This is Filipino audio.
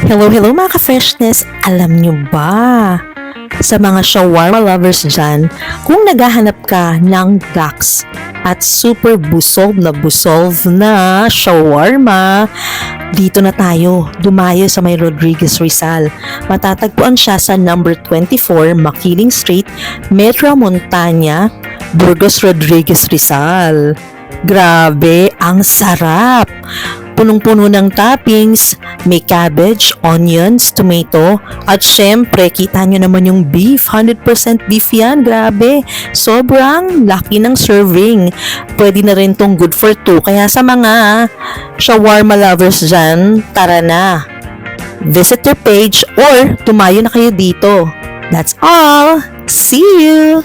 Hello mga ka-freshness! Alam nyo ba, sa mga shawarma lovers dyan, kung naghahanap ka ng lax at super busog na shawarma, dito na tayo, dumayo sa may Rodriguez Rizal. Matatagpuan siya sa number 24 Makiling Street, Metro Montana, Burgos, Rodriguez Rizal. Grabe, ang sarap! Punong-puno ng toppings, may cabbage, onions, tomato, at syempre, kita nyo naman yung beef, 100% beef yan, grabe. Sobrang laki ng serving. Pwede na rin tong good for two, kaya sa mga shawarma lovers dyan, tara na. Visit their page or tumayo na kayo dito. That's all. See you!